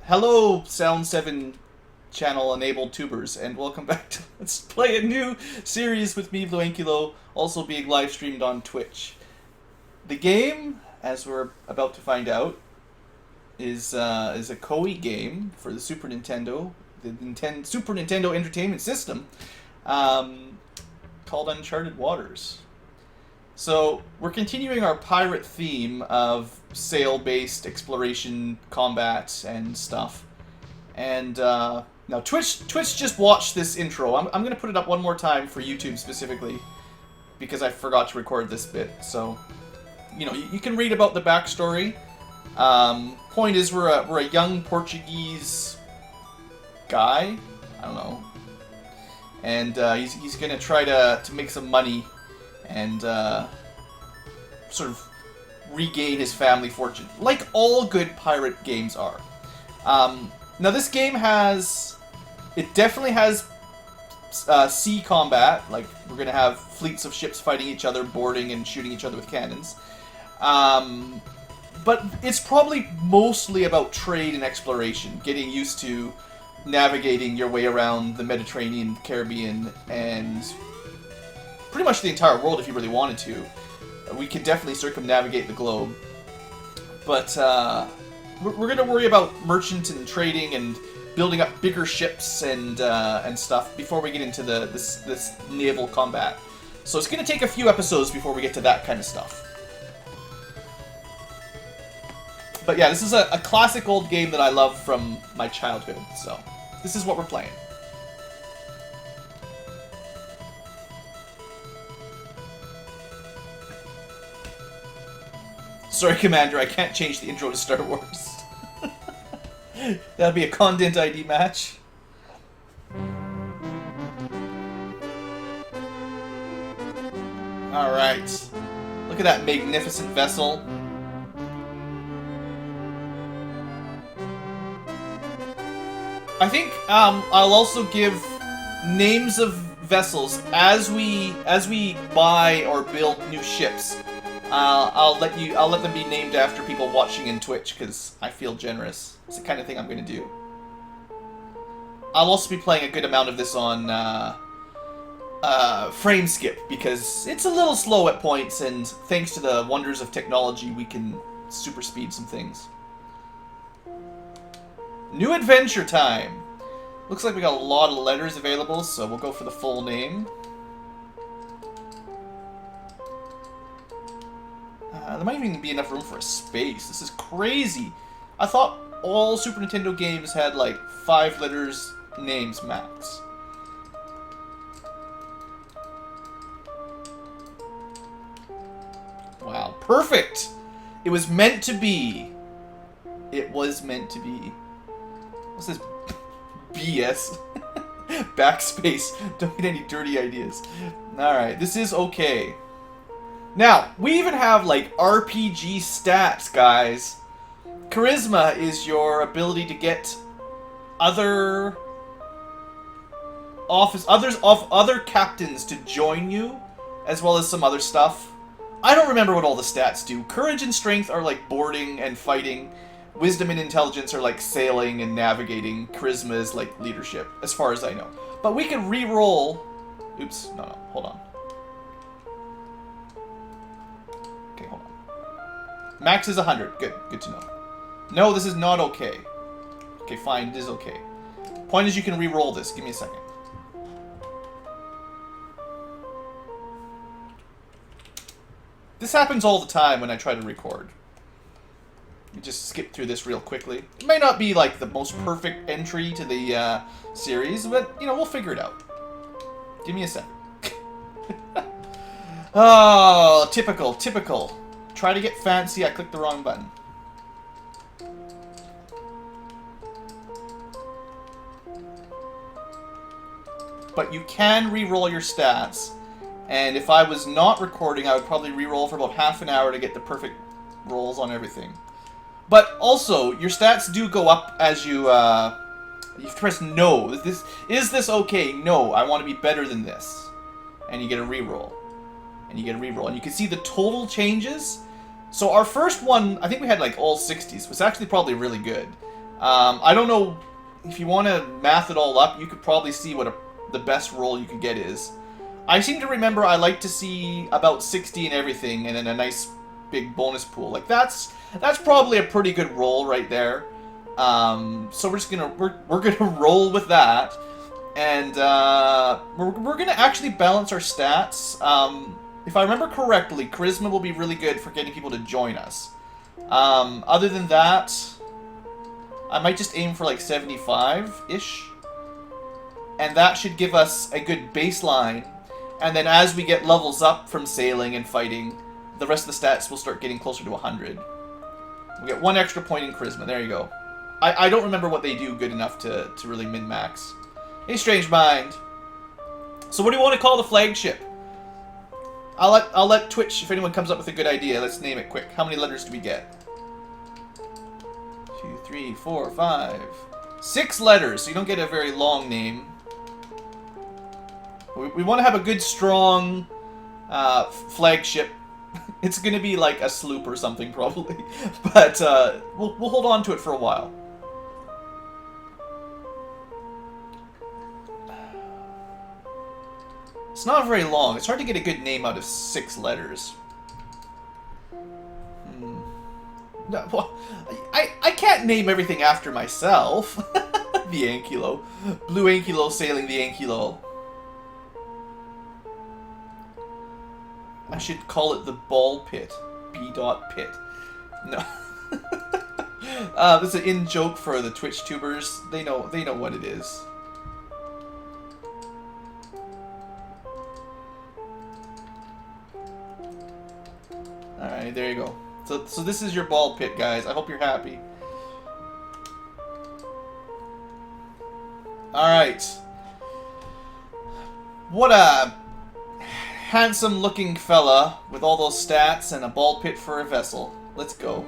Hello, Sound 7 channel enabled tubers, and welcome back to Let's Play a new series with me, BlueAnkylo, also being live streamed on Twitch. The game, as we're about to find out, is a Koei game for the Super Nintendo, Super Nintendo Entertainment System, called Uncharted Waters. So, we're continuing our pirate theme of sail-based exploration, combat, and stuff. And, now Twitch just watched this intro. I'm going to put it up one more time for YouTube specifically, because I forgot to record this bit. So, you know, you can read about the backstory. Point is, we're a young Portuguese guy. I don't know. And, he's going to try to make some money and sort of regain his family fortune, like all good pirate games are. Now this game definitely has sea combat, like we're gonna have fleets of ships fighting each other, boarding and shooting each other with cannons. But it's probably mostly about trade and exploration, getting used to navigating your way around the Mediterranean, Caribbean, and pretty much the entire world if you really wanted to. We could definitely circumnavigate the globe. But we're going to worry about merchant and trading and building up bigger ships and stuff before we get into this naval combat. So it's going to take a few episodes before we get to that kind of stuff. But yeah, this is a classic old game that I love from my childhood. So this is what we're playing. Sorry, Commander, I can't change the intro to Star Wars. That'll be a content ID match. Alright. Look at that magnificent vessel. I think I'll also give names of vessels as we buy or build new ships. I'll let them be named after people watching in Twitch because I feel generous. It's the kind of thing I'm going to do. I'll also be playing a good amount of this on frame skip because it's a little slow at points, and thanks to the wonders of technology, we can super speed some things. New adventure time. Looks like we got a lot of letters available, so we'll go for the full name. There might even be enough room for a space. This is crazy. I thought all Super Nintendo games had like 5 letters names max. Wow, perfect! It was meant to be. It was meant to be. What's this? BS. Backspace. Don't get any dirty ideas. Alright, this is okay. Now, we even have, like, RPG stats, guys. Charisma is your ability to get other captains to join you, as well as some other stuff. I don't remember what all the stats do. Courage and strength are, like, boarding and fighting. Wisdom and intelligence are, like, sailing and navigating. Charisma is, like, leadership, as far as I know. But we can re-roll... Oops, no, hold on. Okay, hold on. Max is 100. Good to know. No, this is not okay. Okay, fine, it is okay. Point is, you can re-roll this. Give me a second. This happens all the time when I try to record. You just skip through this real quickly. It may not be, like, the most perfect entry to the series, but, you know, we'll figure it out. Give me a second. Oh, typical. Try to get fancy, I clicked the wrong button. But you can re-roll your stats, and if I was not recording, I would probably re-roll for about half an hour to get the perfect rolls on everything. But also, your stats do go up as you press no. Is this okay? No, I want to be better than this. And you get a re-roll. And you get a re-roll. And you can see the total changes. So our first one, I think we had like all 60s, was actually probably really good. I don't know if you want to math it all up. You could probably see what the best roll you could get is. I seem to remember I like to see about 60 in everything, and then a nice big bonus pool. Like that's probably a pretty good roll right there. So we're just gonna we're gonna roll with that, and we're gonna actually balance our stats. If I remember correctly, charisma will be really good for getting people to join us. Other than that, I might just aim for like 75-ish, and that should give us a good baseline. And then as we get levels up from sailing and fighting, the rest of the stats will start getting closer to 100. We get 1 extra point in charisma. There you go. I don't remember what they do good enough to really min-max. Hey, Strange Mind. So what do you want to call the flagship? I'll let Twitch, if anyone comes up with a good idea, let's name it quick. How many letters do we get? 2, 3, 4, 5. 6 letters, so you don't get a very long name. We want to have a good, strong flagship. It's going to be like a sloop or something, probably. But we'll hold on to it for a while. It's not very long. It's hard to get a good name out of 6 letters. No, well, I can't name everything after myself. The Ankylo. BlueAnkylo sailing the Ankylo. I should call it the ball pit. B.pit. No. This is an in-joke for the Twitch tubers. They know what it is. Alright, there you go. So this is your ball pit, guys. I hope you're happy. Alright. What a handsome looking fella with all those stats and a ball pit for a vessel. Let's go.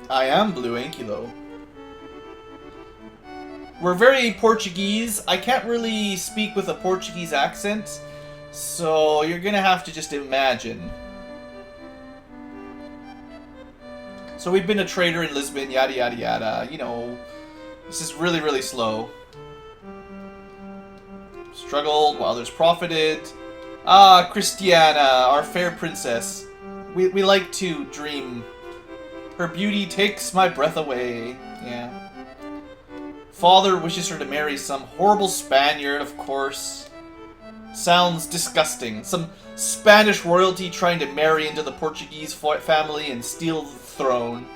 I am BlueAnkylo. We're very Portuguese. I can't really speak with a Portuguese accent, so you're gonna have to just imagine. So we've been a trader in Lisbon, yada yada yada. You know, this is really, really slow. Struggled while others profited. Ah, Christiana, our fair princess. We like to dream. Her beauty takes my breath away. Yeah. Father wishes her to marry some horrible Spaniard, of course. Sounds disgusting. Some Spanish royalty trying to marry into the Portuguese family and steal the throne.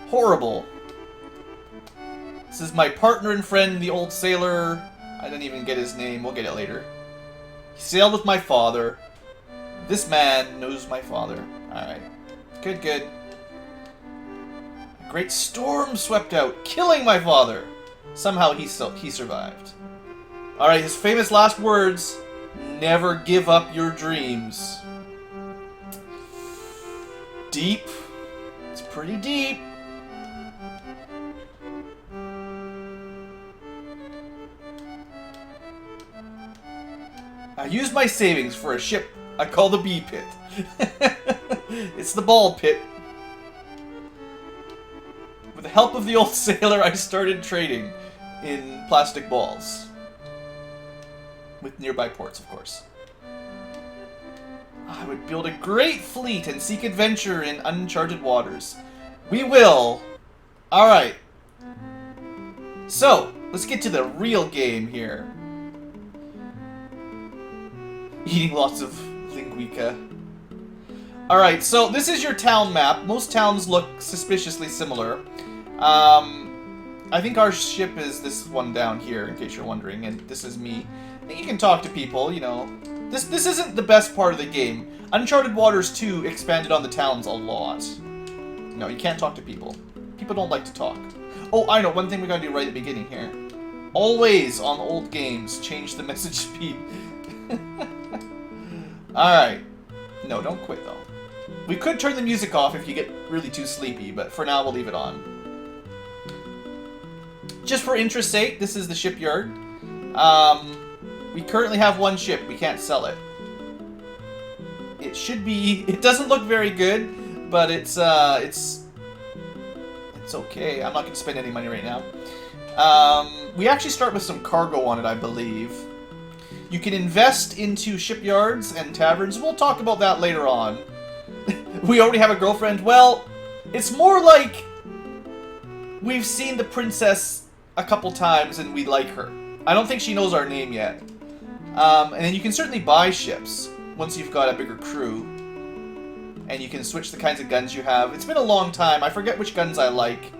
Horrible. This is my partner and friend, the old sailor. I didn't even get his name. We'll get it later. He sailed with my father. This man knows my father. Alright. Good, good. A great storm swept out, killing my father. Somehow he survived. Alright, his famous last words. Never give up your dreams. Deep. It's pretty deep. I used my savings for a ship I call the B pit. It's the ball pit. With the help of the old sailor, I started trading in plastic balls. With nearby ports, of course. I would build a great fleet and seek adventure in uncharted waters. We will! Alright. So, let's get to the real game here. Eating lots of linguica. Alright, so this is your town map. Most towns look suspiciously similar. I think our ship is this one down here, in case you're wondering, and this is me. I think you can talk to people, you know. This isn't the best part of the game. Uncharted Waters 2 expanded on the towns a lot. No, you can't talk to people. People don't like to talk. Oh, I know, one thing we gotta do right at the beginning here. Always, on old games, change the message speed. Alright. No, don't quit, though. We could turn the music off if you get really too sleepy, but for now we'll leave it on. Just for interest's sake, this is the shipyard. We currently have one ship. We can't sell it. It should be... It doesn't look very good, but it's okay. I'm not going to spend any money right now. We actually start with some cargo on it, I believe. You can invest into shipyards and taverns. We'll talk about that later on. We already have a girlfriend. Well, it's more like we've seen the princess a couple times and we like her. I don't think she knows our name yet. And then you can certainly buy ships once you've got a bigger crew. And you can switch the kinds of guns you have. It's been a long time. I forget which guns I like.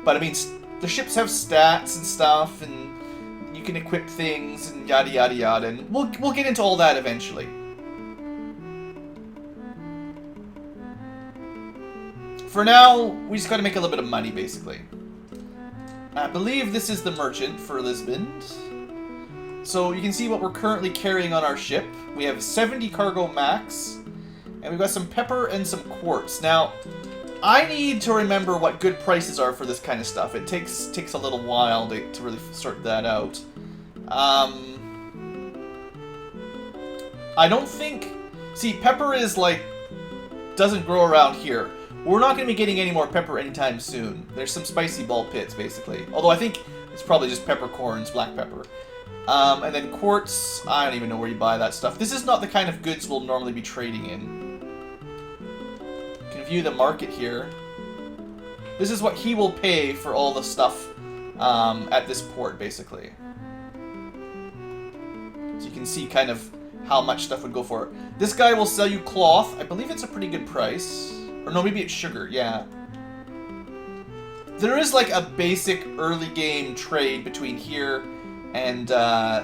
But I mean, the ships have stats and stuff, and you can equip things, and yada yada yada. And we'll get into all that eventually. For now, we just gotta make a little bit of money, basically. I believe this is the merchant for Lisbon. So you can see what we're currently carrying on our ship. We have 70 cargo max, and we've got some pepper and some quartz. Now, I need to remember what good prices are for this kind of stuff. It takes a little while to really sort that out. I don't think... See, pepper is like... doesn't grow around here. We're not going to be getting any more pepper anytime soon. There's some spicy ball pits, basically. Although I think it's probably just peppercorns, black pepper. And then quartz, I don't even know where you buy that stuff. This is not the kind of goods we'll normally be trading in. You can view the market here. This is what he will pay for all the stuff at this port, basically. So you can see kind of how much stuff would go for. This guy will sell you cloth. I believe it's a pretty good price. Or no, maybe it's sugar, yeah. There is like a basic early game trade between here and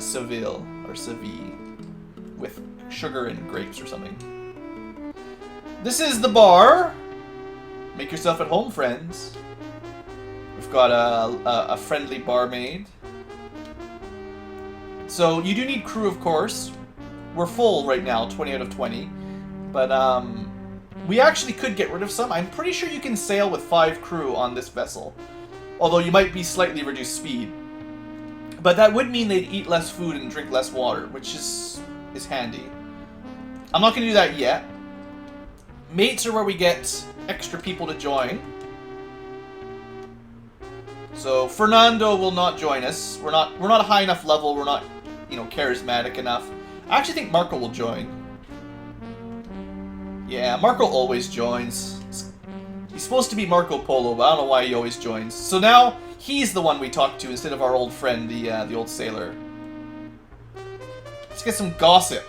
Seville, or Seville, with sugar and grapes or something. This is the bar. Make yourself at home, friends. We've got a friendly barmaid. So you do need crew, of course. We're full right now, 20 out of 20. But we actually could get rid of some. I'm pretty sure you can sail with 5 crew on this vessel. Although you might be slightly reduced speed. But that would mean they'd eat less food and drink less water, which is handy. I'm not going to do that yet. Mates are where we get extra people to join. So Fernando will not join us. We're not a high enough level. We're not, you know, charismatic enough. I actually think Marco will join. Yeah, Marco always joins. He's supposed to be Marco Polo, but I don't know why he always joins. So now he's the one we talk to instead of our old friend, the old sailor. Let's get some gossip.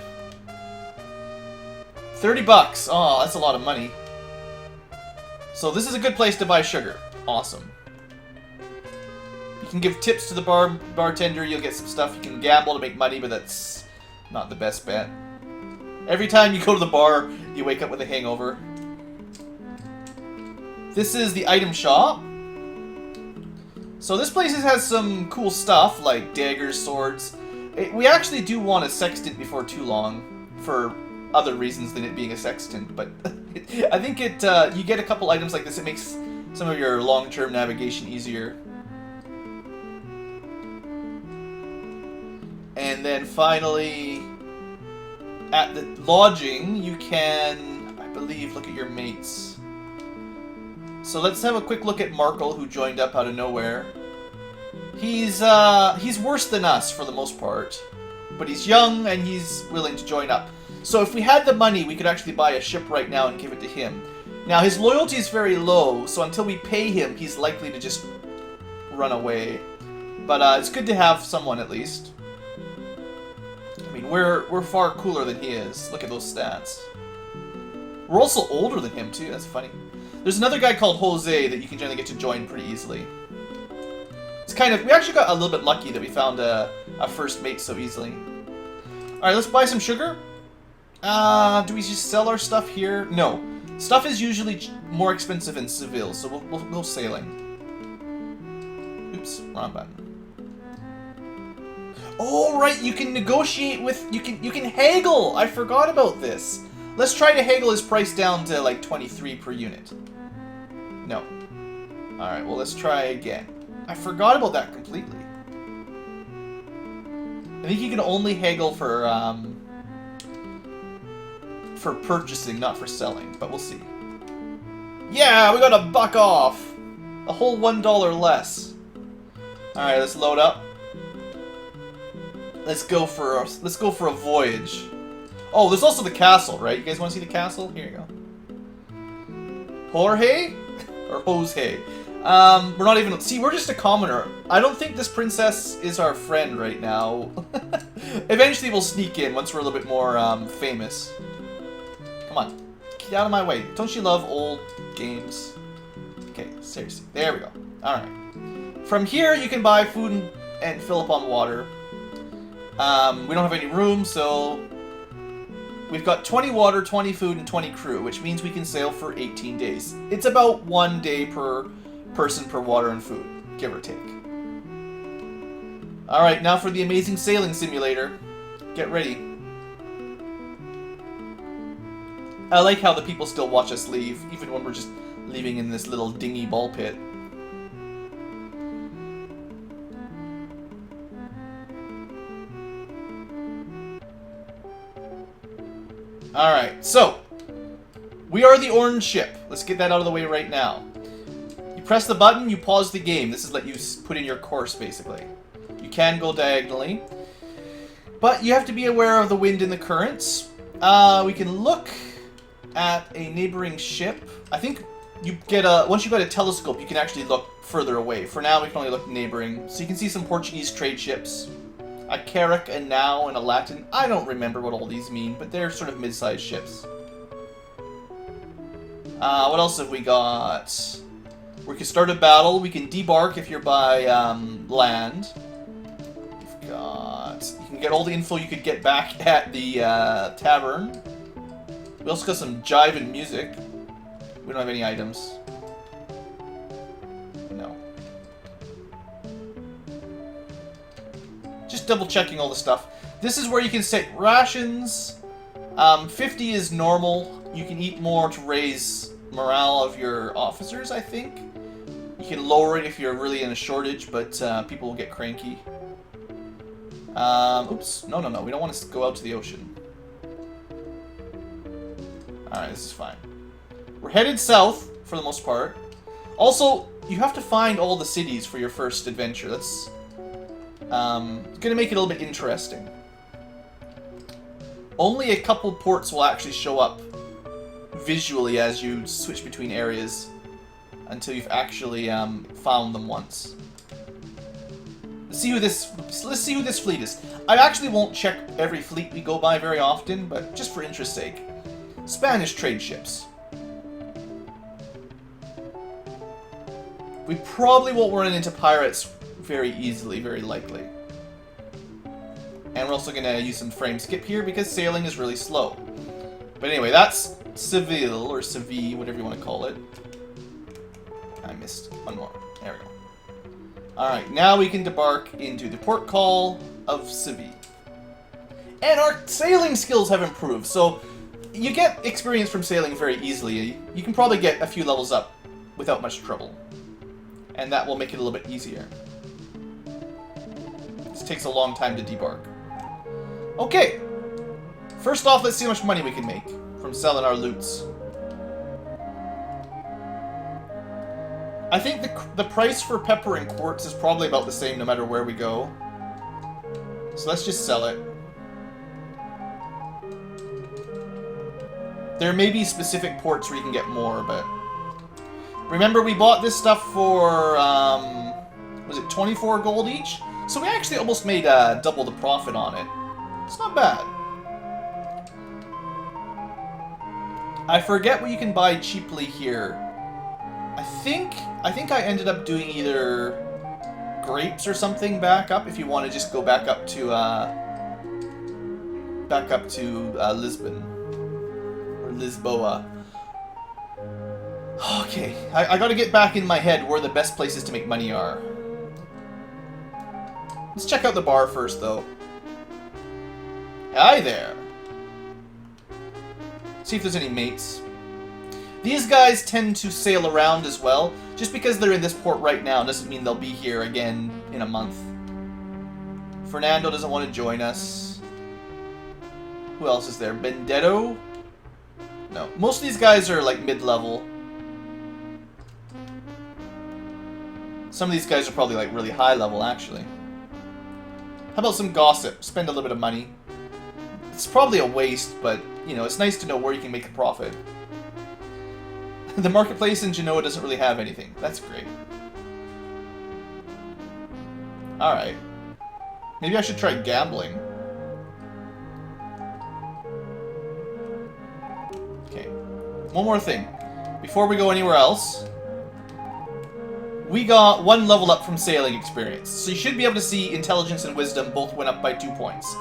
30 bucks. Oh, that's a lot of money. So this is a good place to buy sugar. Awesome. You can give tips to the bartender. You'll get some stuff. You can gamble to make money, but that's not the best bet. Every time you go to the bar, you wake up with a hangover. This is the item shop. So this place has some cool stuff, like daggers, swords. We actually do want a sextant before too long, for other reasons than it being a sextant. But I think you get a couple items like this, it makes some of your long-term navigation easier. And then finally, at the lodging, you can, I believe, look at your mates. So let's have a quick look at Markle, who joined up out of nowhere. He's worse than us for the most part, but he's young and he's willing to join up. So if we had the money, we could actually buy a ship right now and give it to him. Now his loyalty is very low, so until we pay him, he's likely to just run away. But it's good to have someone at least. I mean, we're far cooler than he is. Look at those stats. We're also older than him too. That's funny. There's another guy called Jose that you can generally get to join pretty easily. It's kind of... We actually got a little bit lucky that we found a first mate so easily. Alright, let's buy some sugar. Do we just sell our stuff here? No. Stuff is usually more expensive in Seville, so we'll go sailing. Oops, wrong button. Oh, right, you can negotiate with... You can haggle! I forgot about this. Let's try to haggle his price down to like 23 per unit. No. Alright, well let's try again. I forgot about that completely. I think you can only haggle for for purchasing, not for selling, but we'll see. Yeah, we got a buck off! A whole $1 less. Alright, let's load up. Let's go for a voyage. Oh, there's also the castle, right? You guys want to see the castle? Here you go. Jorge? Or Jose? We're not even... See, we're just a commoner. I don't think this princess is our friend right now. Eventually we'll sneak in once we're a little bit more famous. Come on. Get out of my way. Don't you love old games? Okay, seriously. There we go. Alright. From here, you can buy food and fill up on water. We don't have any room, so... We've got 20 water, 20 food, and 20 crew, which means we can sail for 18 days. It's about 1 day per person per water and food, give or take. Alright, now for the amazing sailing simulator. Get ready. I like how the people still watch us leave, even when we're just leaving in this little dingy ball pit. Alright, so, we are the orange ship. Let's get that out of the way right now. You press the button, you pause the game. This is let you put in your course, basically. You can go diagonally, but you have to be aware of the wind and the currents. We can look at a neighboring ship. I think you get once you've got a telescope, you can actually look further away. For now, we can only look neighboring. So you can see some Portuguese trade ships. A Carrack, a Now, and a Latin. I don't remember what all these mean, but they're sort of mid-sized ships. What else have we got? We can start a battle. We can debark if you're by land. We've got... You can get all the info you could get back at the tavern. We also got some jive and music. We don't have any items. No. Just double checking all the stuff. This is where you can set rations. 50 is normal. You can eat more to raise morale of your officers, I think. You can lower it if you're really in a shortage, but people will get cranky. Oops. No. We don't want to go out to the ocean. Alright, this is fine. We're headed south, for the most part. Also, you have to find all the cities for your first adventure. That's... it's going to make it a little bit interesting. Only a couple ports will actually show up visually as you switch between areas until you've actually found them once. Let's see who this fleet is. I actually won't check every fleet we go by very often, but just for interest's sake. Spanish trade ships. We probably won't run into pirates very easily, very likely. And we're also going to use some frame skip here because sailing is really slow. But anyway, that's Seville, or Seville, whatever you want to call it. I missed one more. There we go. Alright, now we can debark into the port call of Seville. And our sailing skills have improved, so you get experience from sailing very easily. You can probably get a few levels up without much trouble. And that will make it a little bit easier. This takes a long time to debark. Okay. First off, let's see how much money we can make from selling our loots. I think the price for pepper and quartz is probably about the same no matter where we go. So let's just sell it. There may be specific ports where you can get more, but... Remember, we bought this stuff for, was it 24 gold each? So we actually almost made double the profit on it. It's not bad. I forget what you can buy cheaply here. I think I ended up doing either grapes or something back up, if you want to just go back up to Lisbon. Or Lisboa. Okay, I gotta get back in my head where the best places to make money are. Let's check out the bar first, though. Hi there. See if there's any mates. These guys tend to sail around as well. Just because they're in this port right now doesn't mean they'll be here again in a month. Fernando doesn't want to join us. Who else is there? Benedetto? No. Most of these guys are like mid-level. Some of these guys are probably like really high level, actually. How about some gossip? Spend a little bit of money. It's probably a waste, but, you know, it's nice to know where you can make a profit. The marketplace in Genoa doesn't really have anything. That's great. Alright. Maybe I should try gambling. Okay. One more thing. Before we go anywhere else, we got 1 level up from sailing experience. So you should be able to see intelligence and wisdom both went up by 2 points.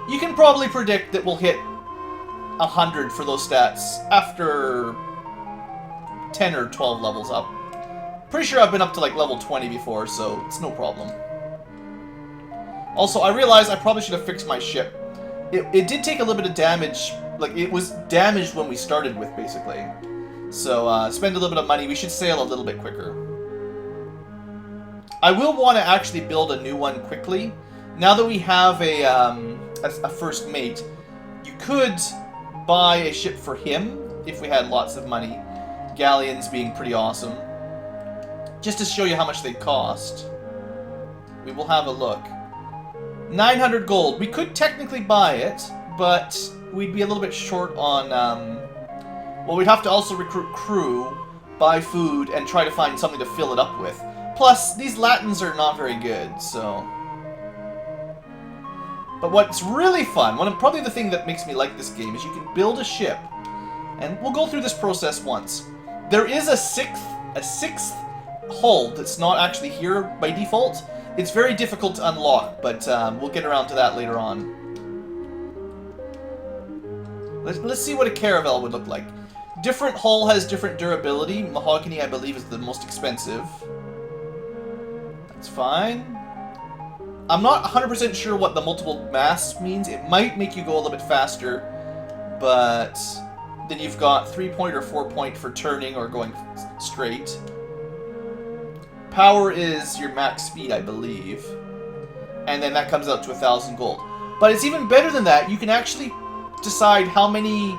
You can probably predict that we'll hit 100 for those stats after 10 or 12 levels up. Pretty sure I've been up to like level 20 before, so it's no problem. Also, I realized I probably should have fixed my ship. It did take a little bit of damage. Like, it was damaged when we started with, basically. So, spend a little bit of money. We should sail a little bit quicker. I will want to actually build a new one quickly. Now that we have a first mate, you could buy a ship for him if we had lots of money. Galleons being pretty awesome. Just to show you how much they cost. We will have a look. 900 gold. We could technically buy it, but we'd be a little bit short on, well, we'd have to also recruit crew, buy food, and try to find something to fill it up with. Plus, these Latins are not very good, so... But what's really fun, probably the thing that makes me like this game, is you can build a ship, and we'll go through this process once. There is a sixth hull that's not actually here by default. It's very difficult to unlock, but we'll get around to that later on. Let's see what a caravel would look like. Different hull has different durability. Mahogany, I believe, is the most expensive. That's fine. I'm not 100% sure what the multiple masts means. It might make you go a little bit faster, but then you've got 3-point or 4-point for turning or going straight. Power is your max speed, I believe. And then that comes out to 1,000 gold. But it's even better than that. You can actually decide how many...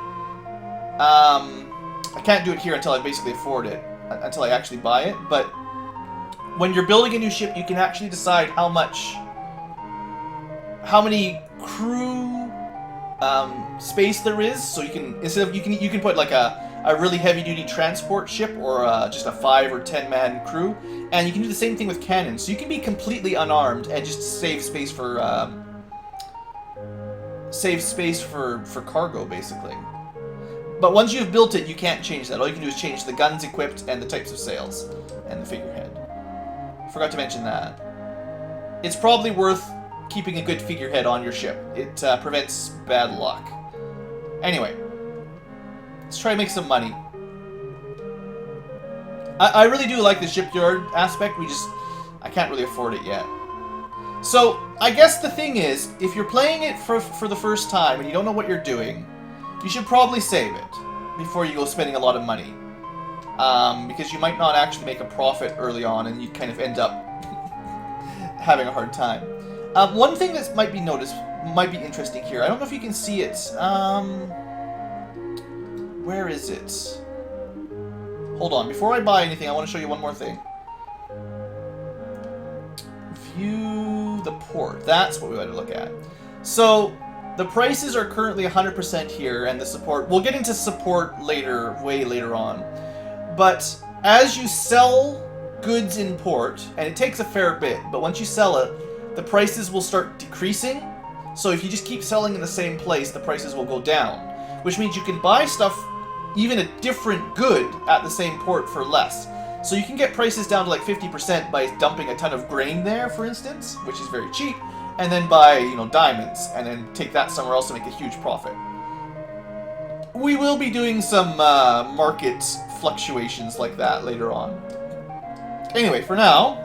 I can't do it here until I basically afford it. Until I actually buy it. But when you're building a new ship, you can actually decide how many crew space there is. So you can, instead of, you can put like a really heavy-duty transport ship or just a 5 or 10-man crew, and you can do the same thing with cannons. So you can be completely unarmed and just save space for cargo, basically. But once you've built it, you can't change that. All you can do is change the guns equipped and the types of sails and the figurehead. Forgot to mention that. It's probably worth keeping a good figurehead on your ship. It prevents bad luck. Anyway. Let's try to make some money. I really do like the shipyard aspect. I can't really afford it yet. So, I guess the thing is, if you're playing it for the first time and you don't know what you're doing, you should probably save it before you go spending a lot of money. Because you might not actually make a profit early on and you kind of end up having a hard time. One thing that might be interesting here, I don't know if you can see it. Where is it? Hold on, before I buy anything, I want to show you one more thing. View the port. That's what we want to look at. So, the prices are currently 100% here, and the support... We'll get into support later, way later on. But, as you sell goods in port, and it takes a fair bit, but once you sell it, the prices will start decreasing. So if you just keep selling in the same place, the prices will go down. Which means you can buy stuff, even a different good, at the same port for less. So you can get prices down to like 50% by dumping a ton of grain there, for instance, which is very cheap, and then buy, diamonds, and then take that somewhere else and make a huge profit. We will be doing some market fluctuations like that later on. Anyway, for now,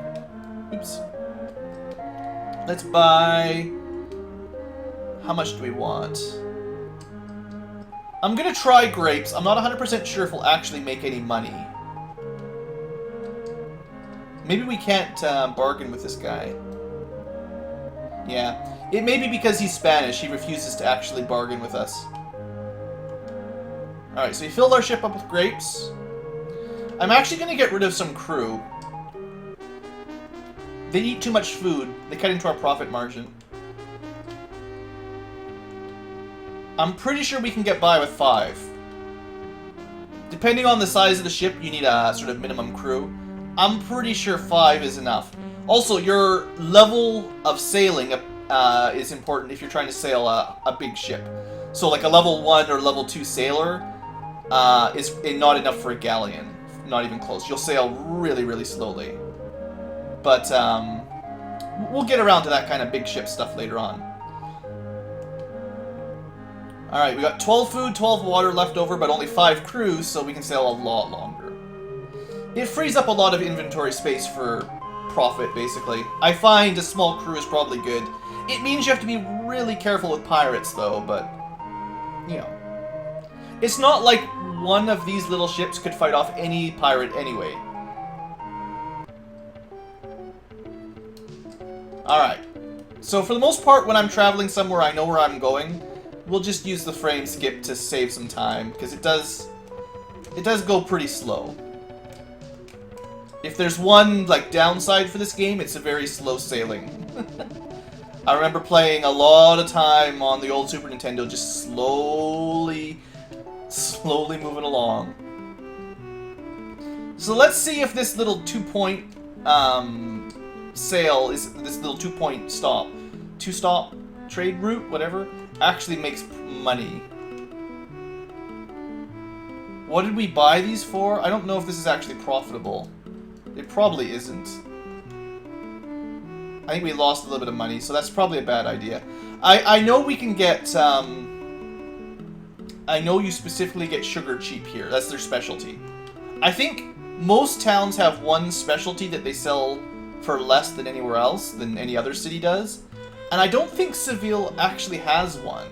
oops. Let's buy... How much do we want? I'm gonna try grapes. I'm not 100% sure if we'll actually make any money. Maybe we can't bargain with this guy. Yeah. It may be because he's Spanish. He refuses to actually bargain with us. Alright, so we filled our ship up with grapes. I'm actually going to get rid of some crew. They eat too much food. They cut into our profit margin. I'm pretty sure we can get by with 5. Depending on the size of the ship, you need a sort of minimum crew. I'm pretty sure 5 is enough. Also, your level of sailing is important if you're trying to sail a big ship. So like a level 1 or level 2 sailor is not enough for a galleon. Not even close. You'll sail really, really slowly. But we'll get around to that kind of big ship stuff later on. Alright, we got 12 food, 12 water left over, but only 5 crews, so we can sail a lot longer. It frees up a lot of inventory space for profit, basically. I find a small crew is probably good. It means you have to be really careful with pirates, though, but, you know. It's not like one of these little ships could fight off any pirate anyway. Alright. So for the most part, when I'm traveling somewhere I know where I'm going, we'll just use the frame skip to save some time, because it does go pretty slow. If there's one, like, downside for this game, it's a very slow sailing. I remember playing a lot of time on the old Super Nintendo, just slowly moving along. So let's see if this little 2-point sail, is this little 2-point stop, 2-stop trade route, whatever, actually makes money. What did we buy these for? I don't know if this is actually profitable. It probably isn't. I think we lost a little bit of money, so that's probably a bad idea. I know we can get, I know you specifically get sugar cheap here. That's their specialty. I think most towns have one specialty that they sell for less than anywhere else, than any other city does. And I don't think Seville actually has one.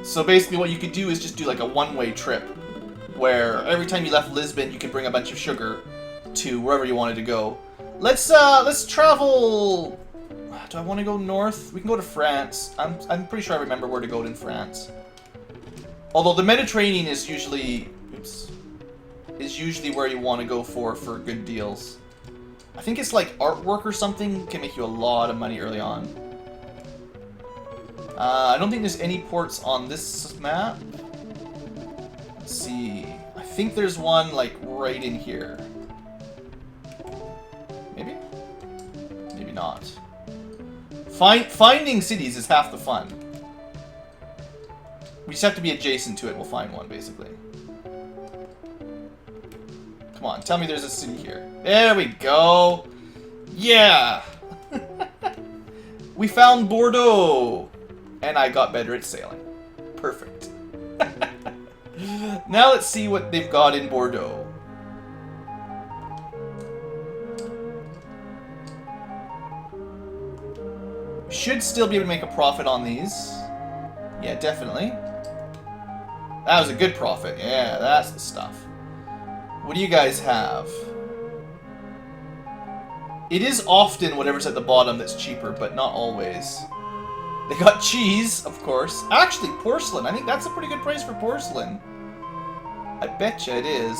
So basically what you could do is just do like a one-way trip, where every time you left Lisbon you could bring a bunch of sugar to wherever you wanted to go. Let's travel... Do I want to go north? We can go to France. I'm pretty sure I remember where to go in France. Although the Mediterranean is usually... Oops. Is usually where you want to go for good deals. I think it's like artwork or something can make you a lot of money early on. I don't think there's any ports on this map. Let's see. I think there's one like right in here. Maybe? Maybe not. Finding cities is half the fun. We just have to be adjacent to it. We'll find one, basically. Come on, tell me there's a city here. There we go. Yeah. We found Bordeaux. And I got better at sailing. Perfect. Now let's see what they've got in Bordeaux. Should still be able to make a profit on these. Yeah, definitely. That was a good profit. Yeah, that's the stuff. What do you guys have? It is often whatever's at the bottom that's cheaper, but not always. They got cheese, of course. Actually, porcelain. I think that's a pretty good price for porcelain. I betcha it is.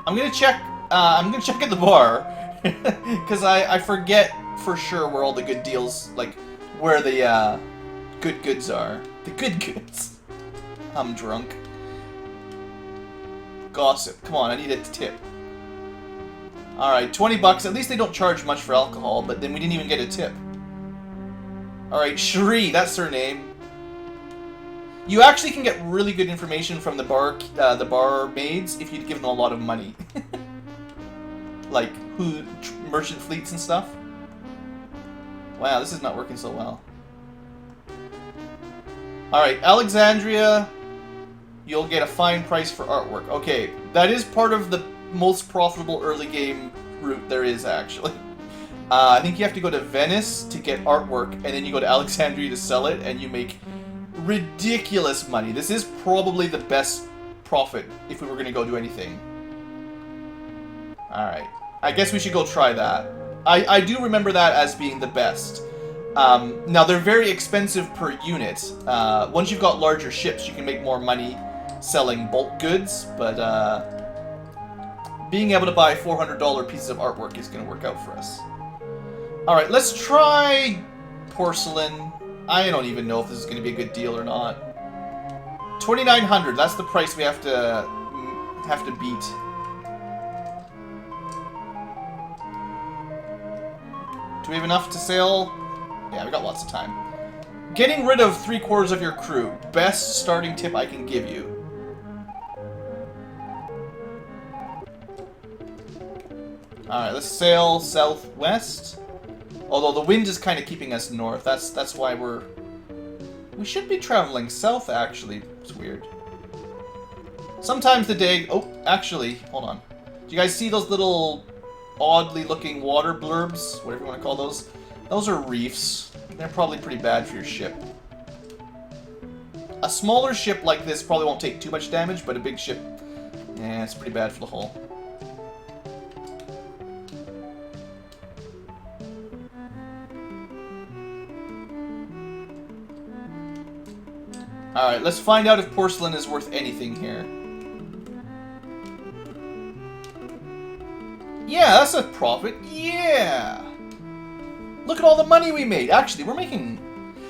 I'm gonna check at the bar. Because I forget for sure where all the good deals, like, where the good goods are. The good goods. I'm drunk. Gossip. Come on, I need a tip. Alright, 20 bucks. At least they don't charge much for alcohol, but then we didn't even get a tip. Alright, Cherie, that's her name. You actually can get really good information from the barmaids if you give them a lot of money. Like, merchant fleets and stuff. Wow, this is not working so well. Alright, Alexandria, you'll get a fine price for artwork. Okay, that is part of the most profitable early game route there is, actually. I think you have to go to Venice to get artwork, and then you go to Alexandria to sell it, and you make ridiculous money. This is probably the best profit if we were going to go do anything. Alright. I guess we should go try that. I do remember that as being the best. Now, they're very expensive per unit. Once you've got larger ships, you can make more money selling bulk goods, but being able to buy $400 pieces of artwork is going to work out for us. Alright, let's try porcelain. I don't even know if this is going to be a good deal or not. 2,900, that's the price we have to beat. Do we have enough to sail? Yeah, we got lots of time. Getting rid of 3/4 of your crew. Best starting tip I can give you. Alright, let's sail southwest. Although the wind is kind of keeping us north. That's why we should be traveling south, actually. It's weird. Sometimes the day... Oh, actually, hold on. Do you guys see those little oddly looking water blurbs? Whatever you want to call those. Those are reefs. They're probably pretty bad for your ship. A smaller ship like this probably won't take too much damage, but a big ship... Yeah, it's pretty bad for the hull. Alright, let's find out if porcelain is worth anything here. Yeah, that's a profit. Yeah! Look at all the money we made. Actually, we're making...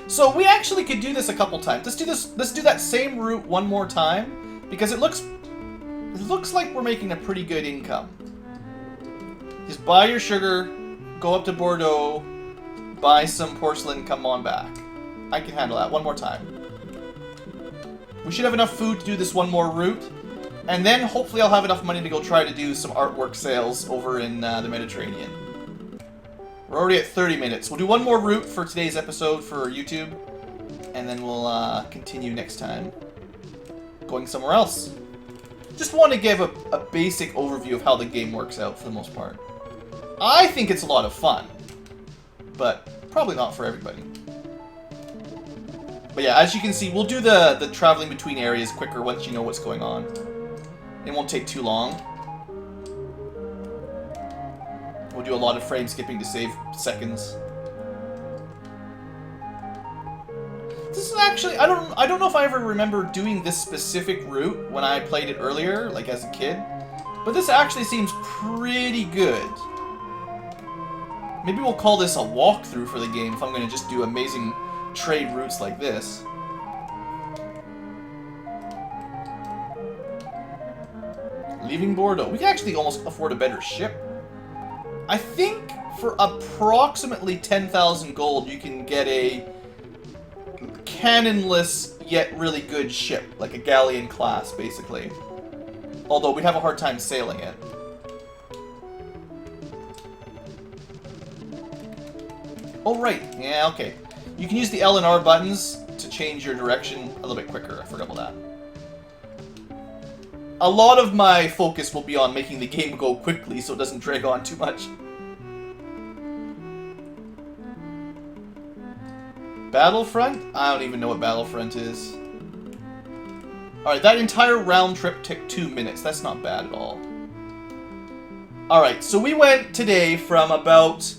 So, we actually could do this a couple times. Let's do that same route one more time. Because it looks like we're making a pretty good income. Just buy your sugar, go up to Bordeaux, buy some porcelain, come on back. I can handle that one more time. We should have enough food to do this one more route, and then hopefully I'll have enough money to go try to do some artwork sales over in the Mediterranean. We're already at 30 minutes. We'll do one more route for today's episode for YouTube, and then we'll continue next time going somewhere else. Just want to give a basic overview of how the game works out for the most part. I think it's a lot of fun, but probably not for everybody. But yeah, as you can see, we'll do the traveling between areas quicker once you know what's going on. It won't take too long. We'll do a lot of frame skipping to save seconds. This is actually, I don't know if I ever remember doing this specific route when I played it earlier, like as a kid. But this actually seems pretty good. Maybe we'll call this a walkthrough for the game if I'm going to just do amazing trade routes like this. Leaving Bordeaux. We can actually almost afford a better ship. I think for approximately 10,000 gold you can get a cannonless yet really good ship, like a galleon class basically. Although we'd have a hard time sailing it. Oh right, yeah, okay. You can use the L and R buttons to change your direction a little bit quicker. I forgot about that. A lot of my focus will be on making the game go quickly so it doesn't drag on too much. Battlefront? I don't even know what Battlefront is. Alright, that entire round trip took 2 minutes. That's not bad at all. Alright, so we went today from about...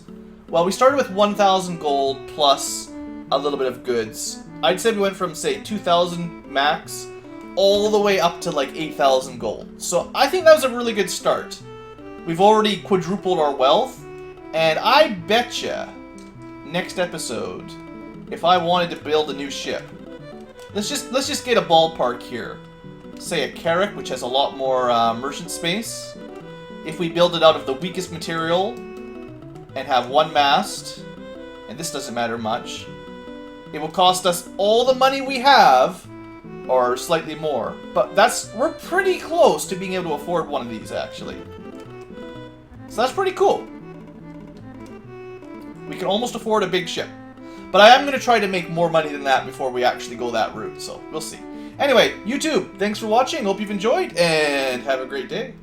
Well, we started with 1,000 gold plus a little bit of goods. I'd say we went from, say, 2,000 max all the way up to like 8,000 gold. So I think that was a really good start. We've already quadrupled our wealth, and I betcha next episode, if I wanted to build a new ship, let's just get a ballpark here. Say a Carrack, which has a lot more merchant space. If we build it out of the weakest material and have one mast, and this doesn't matter much, it will cost us all the money we have, or slightly more. But we're pretty close to being able to afford one of these, actually. So that's pretty cool. We can almost afford a big ship. But I am going to try to make more money than that before we actually go that route, so we'll see. Anyway, YouTube, thanks for watching. Hope you've enjoyed, and have a great day.